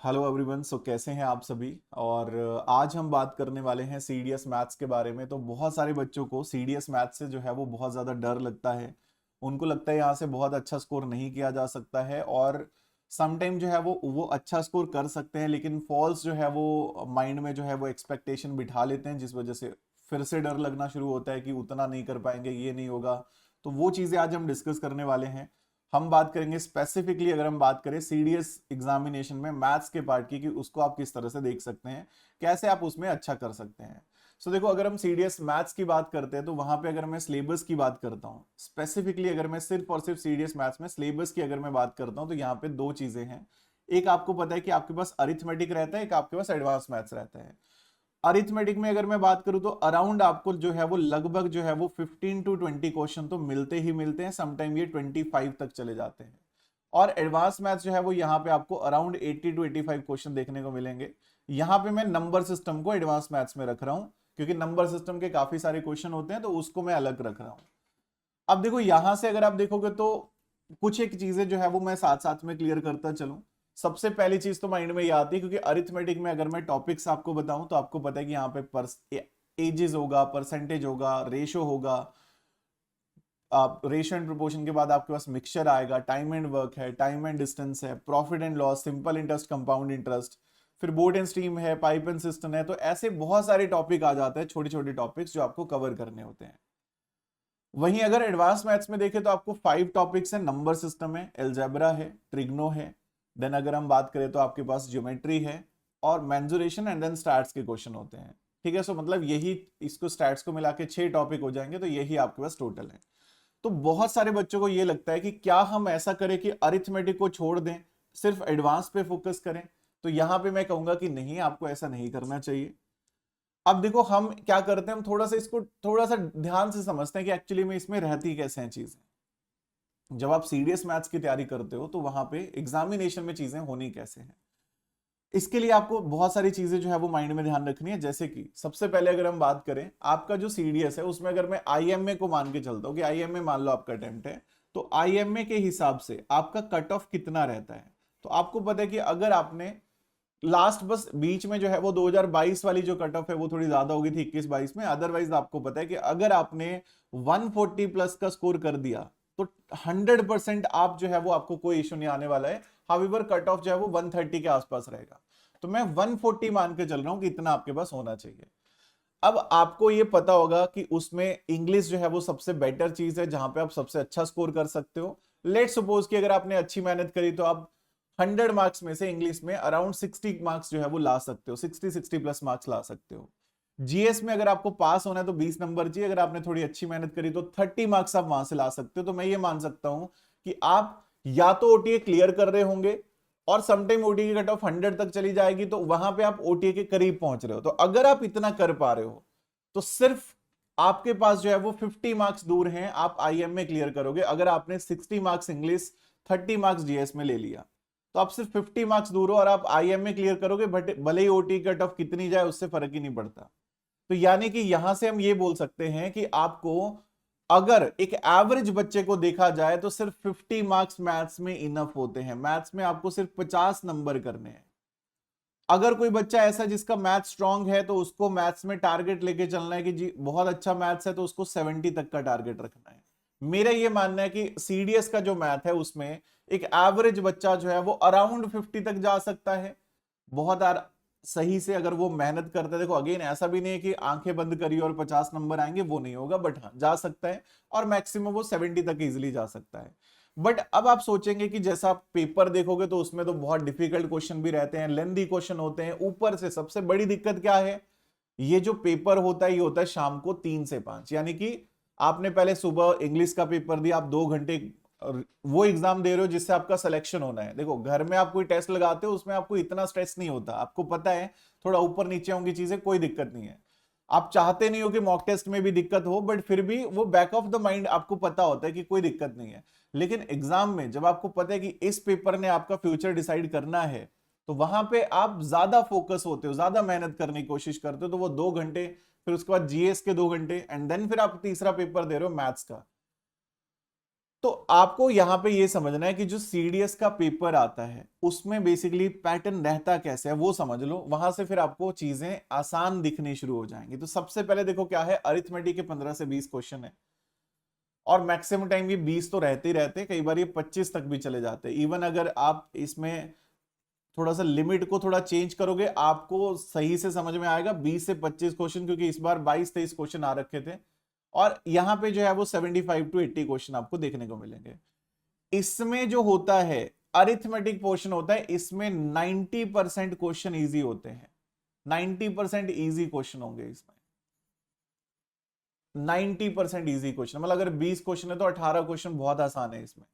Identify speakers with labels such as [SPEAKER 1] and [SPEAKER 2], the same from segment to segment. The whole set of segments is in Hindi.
[SPEAKER 1] Hello everyone. सो कैसे हैं आप सभी। और आज हम बात करने वाले हैं सीडीएस मैथ्स के बारे में। तो बहुत सारे बच्चों को सीडीएस मैथ्स से जो है वो बहुत ज़्यादा डर लगता है। उनको लगता है यहाँ से बहुत अच्छा स्कोर नहीं किया जा सकता है, और समटाइम जो है वो अच्छा स्कोर कर सकते हैं, लेकिन फॉल्स जो है वो माइंड में जो है वो एक्सपेक्टेशन बिठा लेते हैं, जिस वजह से फिर से डर लगना शुरू होता है कि उतना नहीं कर पाएंगे, ये नहीं होगा। तो वो चीज़ें आज हम डिस्कस करने वाले हैं। हम बात करेंगे स्पेसिफिकली, अगर हम बात करें सीडीएस एग्जामिनेशन में मैथ्स के पार्ट की, कि उसको आप किस तरह से देख सकते हैं, कैसे आप उसमें अच्छा कर सकते हैं। देखो, अगर हम सीडीएस मैथ्स की बात करते हैं तो वहां पे अगर मैं सिलेबस की बात करता हूं, स्पेसिफिकली अगर मैं सिर्फ और सिर्फ सीडीएस मैथ्स में सिलेबस की अगर मैं बात करता हूं, तो यहाँ पे दो चीजें हैं। एक आपको पता है कि आपके पास अरिथमेटिक रहता है, एक आपके पास एडवांस मैथ्स रहता है। अरिथमेटिक में अगर मैं बात करूं तो अराउंड आपको जो है वो लगभग जो है वो 15 to 20 क्वेश्चन तो मिलते ही मिलते हैं, समटाइम ये 25 तक चले जाते हैं। और एडवांस मैथ्स जो है वो यहाँ पे आपको अराउंड 80 to 85 क्वेश्चन देखने को मिलेंगे। यहाँ पे मैं नंबर सिस्टम को एडवांस मैथ्स में रख रहा हूँ, क्योंकि नंबर सिस्टम के काफी सारे क्वेश्चन होते हैं, तो उसको मैं अलग रख रहा हूँ। अब देखो, यहां से अगर आप देखोगे तो कुछ एक चीजें जो है वो मैं साथ साथ में क्लियर करता चलूं। सबसे पहली चीज तो माइंड में ये आती है, क्योंकि अरिथमेटिक में अगर मैं टॉपिक्स आपको बताऊं तो आपको पता है कि यहाँ पे एजेस होगा, परसेंटेज होगा, रेशो होगा। आप रेशियो एंड प्रोपोर्शन के बाद आपके पास मिक्सचर आएगा, टाइम एंड वर्क है, टाइम एंड डिस्टेंस है, profit and loss, simple interest, compound interest, फिर बोर्ड एंड स्ट्रीम है, पाइप एंड सिस्टम है। तो ऐसे बहुत सारे टॉपिक आ जाते हैं, छोटे छोटे टॉपिक्स जो आपको कवर करने होते हैं। वहीं अगर एडवांस मैथ्स में देखें तो आपको 5 टॉपिक्स है। नंबर सिस्टम है, एल्जेब्रा है, ट्रिग्नो है, देन अगर हम बात करें तो आपके पास ज्योमेट्री है, और मेंसुरेशन एंड देन स्टैट्स के क्वेश्चन होते हैं। ठीक है, सो मतलब यही, इसको स्टैट्स को मिला के 6 टॉपिक हो जाएंगे, तो यही आपके पास टोटल है। तो बहुत सारे बच्चों को ये लगता है कि क्या हम ऐसा करें कि अरिथमेटिक को छोड़ दें, सिर्फ एडवांस पे फोकस करें। तो यहां पे मैं कहूंगा कि नहीं, आपको ऐसा नहीं करना चाहिए। अब देखो, हम क्या करते हैं, हम थोड़ा सा इसको थोड़ा सा ध्यान से समझते हैं कि एक्चुअली में इसमें रहती कैसे हैं चीजें। जब आप सीरियस मैथ्स की तैयारी करते हो तो वहां पे एग्जामिनेशन में चीजें होनी कैसे हैं, इसके लिए आपको बहुत सारी चीजें जो है वो माइंड में ध्यान रखनी है। जैसे कि सबसे पहले अगर हम बात करें, आपका जो सीडीएस है उसमें अगर मैं आईएमए को मान के चलता हूं कि आईएमए मान लो आपका अटेम्प्ट है, तो आईएमए के हिसाब से आपका कट ऑफ कितना रहता है। तो आपको पता है कि अगर आपने लास्ट बस बीच में जो है वो 2022 वाली जो कट ऑफ है वो थोड़ी ज्यादा हो गई थी 21-22 में, अदरवाइज आपको पता है कि अगर आपने 140 प्लस का स्कोर कर दिया तो 100% आप जो है वो, आपको कोई इश्यू नहीं आने वाला है। हाउएवर कट ऑफ जो है वो 130 के आसपास रहेगा। तो मैं 140 मान के चल रहा हूं कि इतना आपके पास होना चाहिए। अब आपको ये पता होगा कि उसमें इंग्लिश जो है वो सबसे बेटर चीज है, जहां पे आप सबसे अच्छा स्कोर कर सकते हो। लेट सपोज कि अगर आपने अच्छी मेहनत करी तो आप 100 मार्क्स में से इंग्लिश में अराउंड 60 मार्क्स जो है वो ला सकते हो, 60 प्लस मार्क्स ला सकते हो। जीएस में अगर आपको पास होना है तो 20 नंबर चाहिए, अगर आपने थोड़ी अच्छी मेहनत करी तो 30 मार्क्स आप वहां से ला सकते हो। तो मैं ये मान सकता हूं कि आप या तो ओटीए क्लियर कर रहे होंगे, और समटाइम ओटीए की कट ऑफ 100 तक चली जाएगी, तो वहां पे आप ओटीए के करीब पहुंच रहे हो। तो अगर आप इतना कर पा रहे हो तो सिर्फ आपके पास जो है वो 50 मार्क्स दूर हैं, आप आईएम में क्लियर करोगे। अगर आपने 60 मार्क्स इंग्लिश, 30 मार्क्स जीएस में ले लिया, तो आप सिर्फ 50 मार्क्स दूर हो और आप आईएम में क्लियर करोगे। बट भले ही ओटी कट ऑफ कितनी जाए उससे फर्क ही नहीं पड़ता। तो यानी कि यहां से हम ये बोल सकते हैं कि आपको, अगर एक एवरेज बच्चे को देखा जाए तो सिर्फ 50 मार्क्स मैथ्स में इनफ होते हैं। मैथ्स में आपको सिर्फ 50 नंबर करने हैं। अगर कोई बच्चा ऐसा जिसका मैथ स्ट्रांग है तो उसको मैथ्स में टारगेट लेके चलना है कि जी बहुत अच्छा मैथ्स है, तो उसको 70 तक का टारगेट रखना है। मेरा ये मानना है कि सीडीएस का जो मैथ है उसमें एक एवरेज बच्चा जो है वो अराउंड 50 तक जा सकता है। बहुत सही से अगर वो मेहनत करता है, देखो अगेन ऐसा भी नहीं है कि आंखें बंद करिए और 50 नंबर आएंगे, वो नहीं होगा, बट हाँ जा सकता है। और मैक्सिमम वो 70 तक इजिली जा सकता है। बट अब आप सोचेंगे कि जैसा आप पेपर देखोगे तो उसमें तो बहुत डिफिकल्ट क्वेश्चन भी रहते हैं, लेंदी क्वेश्चन होते हैं। ऊपर से सबसे बड़ी दिक्कत क्या है, ये जो पेपर होता है ये होता है शाम को 3 से 5, यानी कि आपने पहले सुबह इंग्लिश का पेपर दिया, आप 2 घंटे वो एग्जाम दे रहे हो जिससे आपका सिलेक्शन होना है। देखो घर में आप कोई टेस्ट लगाते हो उसमें आपको इतना स्ट्रेस नहीं होता, आपको पता है थोड़ा ऊपर नीचे होंगी चीजें, कोई दिक्कत नहीं है। आप चाहते नहीं हो कि मॉक टेस्ट में भी दिक्कत हो, बट फिर भी वो बैक ऑफ द माइंड आपको पता होता है कि कोई दिक्कत नहीं है। लेकिन एग्जाम में जब आपको पता है कि इस पेपर ने आपका फ्यूचर डिसाइड करना है, तो वहां पे आप ज्यादा फोकस होते हो, ज्यादा मेहनत करने की कोशिश करते हो। तो वो 2 घंटे, फिर उसके बाद जीएस के 2 घंटे, एंड देन फिर आप तीसरा पेपर दे रहे हो मैथ्स का। तो आपको यहां पे ये समझना है कि जो सीडीएस का पेपर आता है उसमें बेसिकली पैटर्न रहता कैसे है वो समझ लो, वहां से फिर आपको चीजें आसान दिखनी शुरू हो जाएंगी। तो सबसे पहले देखो क्या है, अरिथमेटिक के 15 से 20 क्वेश्चन है और मैक्सिमम टाइम ये 20 तो रहते ही रहते, कई बार ये 25 तक भी चले जाते हैं। इवन अगर आप इसमें थोड़ा सा लिमिट को थोड़ा चेंज करोगे आपको सही से समझ में आएगा 20 से 25 क्वेश्चन, क्योंकि इस बार 22-23 क्वेश्चन आ रखे थे और यहां पे जो है वो 75 टू 80 क्वेश्चन आपको देखने को मिलेंगे। इसमें जो होता है अरिथमेटिक पोर्शन होता है, इसमें 90% क्वेश्चन इजी होते हैं, 90% इजी क्वेश्चन होंगे इसमें, 90% इजी क्वेश्चन। मतलब अगर 20 क्वेश्चन है तो 18 क्वेश्चन बहुत आसान है इसमें।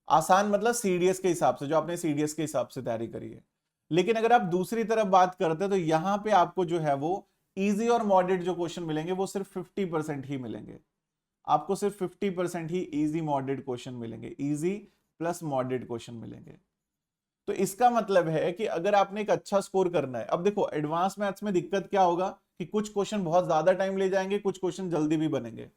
[SPEAKER 1] आसान मतलब सीडीएस के हिसाब से, जो आपने सीडीएस के हिसाब से तैयारी करी है। लेकिन अगर आप दूसरी तरफ बात करते हैं तो यहां पे आपको जो है वो इजी और मॉडरेट जो क्वेश्चन मिलेंगे वो सिर्फ 50% ही मिलेंगे। आपको सिर्फ 50% ही इजी मॉडरेट क्वेश्चन मिलेंगे, इजी प्लस मॉडरेट क्वेश्चन मिलेंगे। तो इसका मतलब है कि अगर आपने एक अच्छा स्कोर करना है, अब देखो एडवांस मैथ्स में दिक्कत क्या होगा कि कुछ क्वेश्चन बहुत ज्यादा टाइम ले जाएंगे, कुछ क्वेश्चन जल्दी भी बनेंगे।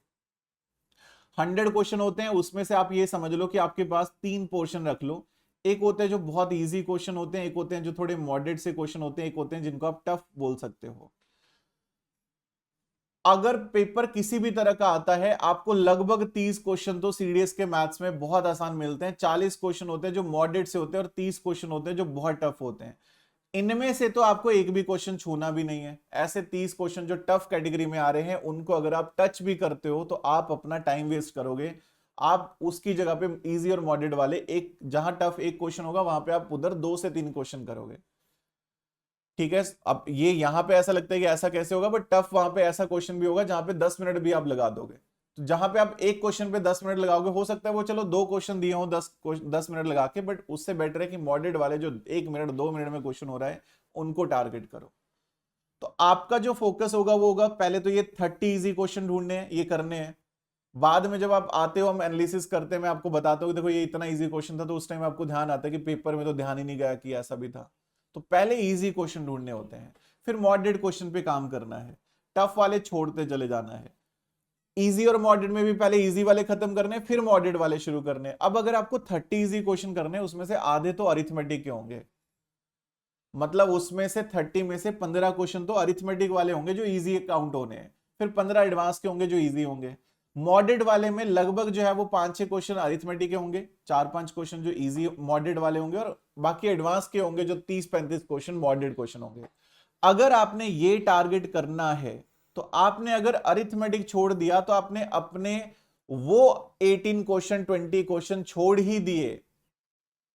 [SPEAKER 1] 100 क्वेश्चन होते हैं, उसमें से आप ये समझ लो कि आपके पास 3 पोर्शन रख लो। एक होते हैं जो बहुत इजी क्वेश्चन होते हैं, एक होते हैं जो थोड़े मॉडरेट से क्वेश्चन होते हैं, एक होते हैं जिनको आप टफ बोल सकते हो। अगर पेपर किसी भी तरह का आता है आपको लगभग 30 क्वेश्चन तो सीडीएस के मैथ्स में बहुत आसान मिलते हैं। 40 क्वेश्चन होते हैं जो मॉडरेट से होते हैं और 30 क्वेश्चन होते हैं जो बहुत टफ होते हैं। इनमें से तो आपको एक भी क्वेश्चन छूना भी नहीं है। ऐसे 30 क्वेश्चन जो टफ कैटेगरी में आ रहे हैं उनको अगर आप टच भी करते हो तो आप अपना टाइम वेस्ट करोगे। आप उसकी जगह पे इजी और मॉडरेट वाले, एक जहां टफ एक क्वेश्चन होगा वहां पे आप उधर 2 से 3 क्वेश्चन करोगे। ठीक है, अब ये यहां पे ऐसा लगता है कि ऐसा कैसे होगा, बट टफ वहां पे ऐसा क्वेश्चन भी होगा जहां पे 10 मिनट भी आप लगा दोगे। तो जहां पे आप एक क्वेश्चन पे 10 मिनट लगाओगे, हो सकता है वो चलो 2 क्वेश्चन दिए हो 10 मिनट लगा के, बट उससे बेटर है कि मॉडरेट वाले जो 1 मिनट 2 मिनट में क्वेश्चन हो रहा है उनको टारगेट करो। तो आपका जो फोकस होगा वो होगा पहले तो ये 30 इजी क्वेश्चन ढूंढने हैं, ये करने हैं। बाद में जब आप आते हो हम एनालिसिस करते हैं, मैं आपको बताता हूँ देखो ये इतना इजी क्वेश्चन था, तो उस टाइम आपको ध्यान आता है कि पेपर में तो ध्यान ही नहीं गया कि ऐसा भी था। तो पहले इजी क्वेश्चन ढूंढने होते हैं, फिर मॉडरेट क्वेश्चन पे काम करना है, टफ वाले छोड़ते चले जाना है। इजी और मॉडरेट में भी पहले इजी वाले खत्म करने, फिर मॉडरेट वाले शुरू करने। अब अगर आपको 30 इजी क्वेश्चन करने, उसमें से आधे तो अरिथमेटिक के होंगे, मतलब उसमें से 30 में से 15 क्वेश्चन तो अरिथमेटिक वाले होंगे जो इजी काउंट होने हैं, फिर 15 एडवांस के होंगे जो इजी होंगे। मॉडरेट वाले में लगभग जो है वो 5-6 क्वेश्चन अरिथमेटिक के होंगे, 4-5 क्वेश्चन जो इजी मॉडरेट वाले होंगे और बाकी एडवांस के होंगे जो 30-35 क्वेश्चन मॉडरेट क्वेश्चन होंगे। अगर आपने ये टारगेट करना है तो आपने अगर अरिथमेटिक छोड़ दिया तो आपने अपने वो 18 क्वेश्चन 20 क्वेश्चन छोड़ ही दिए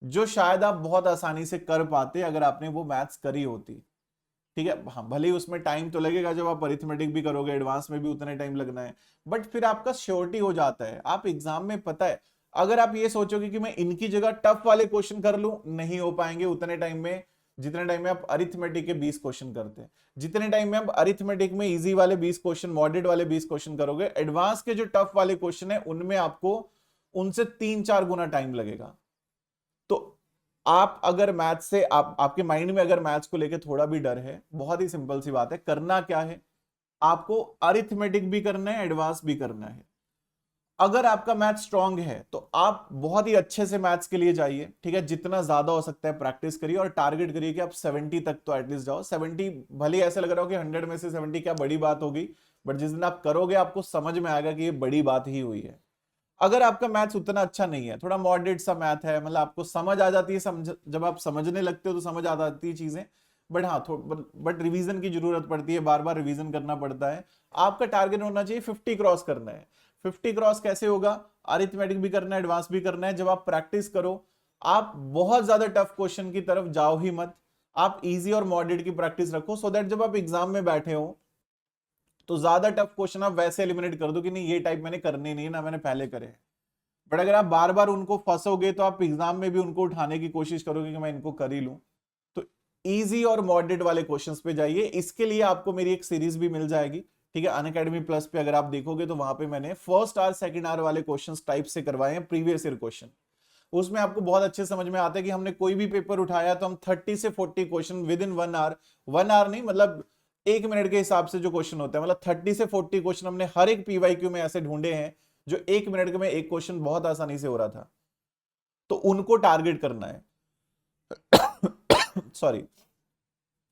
[SPEAKER 1] जो शायद आप बहुत आसानी से कर पाते अगर आपने वो मैथ्स करी होती। ठीक है, हाँ भले ही उसमें टाइम तो लगेगा, जब आप अरिथमेटिक भी करोगे एडवांस में भी उतने टाइम लगना है, बट फिर आपका श्योरिटी हो जाता है। आप एग्जाम में पता है, अगर आप ये सोचोगे कि मैं इनकी जगह टफ वाले क्वेश्चन कर लूं, नहीं हो पाएंगे उतने टाइम में जितने टाइम में आप अरिथमेटिक के 20 क्वेश्चन करते हैं। जितने टाइम में आप अरिथमेटिक में इजी वाले 20 क्वेश्चन, मॉडरेट वाले 20 क्वेश्चन करोगे, एडवांस के जो टफ वाले क्वेश्चन है उनमें आपको उनसे 3-4 गुना टाइम लगेगा। तो आप अगर मैथ्स से आपके माइंड में अगर मैथ्स को लेके थोड़ा भी डर है, बहुत ही सिंपल सी बात है, करना क्या है, आपको अरिथमेटिक भी करना है, एडवांस भी करना है। अगर आपका मैथ स्ट्रांग है तो आप बहुत ही अच्छे से मैथ्स के लिए जाइए, ठीक है, जितना ज्यादा हो सकता है प्रैक्टिस करिए और टारगेट करिए कि आप 70 तक तो एटलीस्ट जाओ। 70 भले ऐसा लग रहा हो कि 100 में से 70 क्या बड़ी बात होगी, बट जिस दिन आप करोगे आपको समझ में आएगा कि ये बड़ी बात ही हुई है। अगर आपका मैथ्स उतना अच्छा नहीं है, थोड़ा मॉडरेट सा मैथ है, मतलब आपको समझ आ जाती है, जब आप समझने लगते हो तो समझ आ जाती है चीजें, बट हाँ बट रिवीजन की जरूरत पड़ती है, बार बार रिवीजन करना पड़ता है। आपका टारगेट होना चाहिए 50 क्रॉस करना है। 50 क्रॉस कैसे होगा, अरिथमेटिक भी करना है, एडवांस भी करना है। जब आप प्रैक्टिस करो, आप बहुत ज्यादा टफ क्वेश्चन की तरफ जाओ ही मत, आप इजी और मॉडरेट की प्रैक्टिस रखो, सो दैट जब आप एग्जाम में बैठे हो तो ज्यादा टफ क्वेश्चन आप वैसे एलिमिनेट कर दो कि नहीं ये टाइप मैंने करने नहीं है, ना मैंने पहले करे। बट अगर आप बार बार उनको फंसोगे तो आप एग्जाम में भी उनको उठाने की कोशिश करोगे कि मैं इनको कर ही लूं। तो इजी और मॉडरेट वाले क्वेश्चंस पे जाइए। इसके लिए आपको मेरी एक सीरीज भी मिल जाएगी, ठीक है, अनअकैडमी प्लस पे अगर आप देखोगे तो वहां पे मैंने फर्स्ट आवर सेकंड आवर वाले क्वेश्चंस टाइप से करवाए हैं, प्रीवियस ईयर क्वेश्चन। उसमें आपको बहुत अच्छे समझ में आता है कि हमने कोई भी पेपर उठाया तो हम 30 से 40 question within 1 hour, 1 hour नहीं मतलब 1 मिनट के हिसाब से जो क्वेश्चन होता है, मतलब 30 से 40 क्वेश्चन हमने हर एक पीवाईक्यू में ऐसे ढूंढे हैं जो 1 मिनट में एक क्वेश्चन बहुत आसानी से हो रहा था, तो उनको टारगेट करना है। Sorry,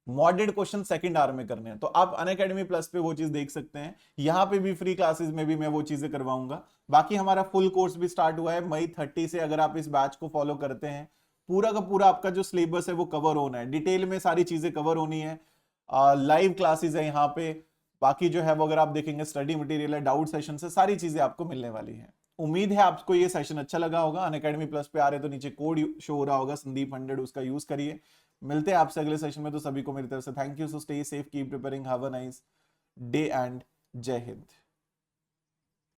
[SPEAKER 1] moderate question second hour में करने हैं, तो आप अनअकैडमी प्लस पे वो चीज देख सकते हैं। यहाँ पे भी फ्री क्लासेस में भी मैं वो चीजें करवाऊंगा। बाकी हमारा फुल कोर्स भी स्टार्ट हुआ है मई 30 से। अगर आप इस बैच को फॉलो करते हैं, पूरा का पूरा आपका जो सिलेबस है वो कवर होना है, डिटेल में सारी चीजें कवर होनी है। लाइव क्लासेस है यहाँ पे। बाकी जो है वो अगर आप देखेंगे स्टडी मटेरियल है, डाउट सेशन से सारी चीजें आपको मिलने वाली है। उम्मीद है आपको ये सेशन अच्छा लगा होगा। अनअकैडमी प्लस पे आ रहे तो नीचे कोड शो हो रहा होगा संदीप 100, उसका यूज करिए। मिलते हैं आपसे अगले सेशन में। तो सभी को मेरी तरफ से thank you. So stay safe, keep preparing, have a nice day and जय हिंद।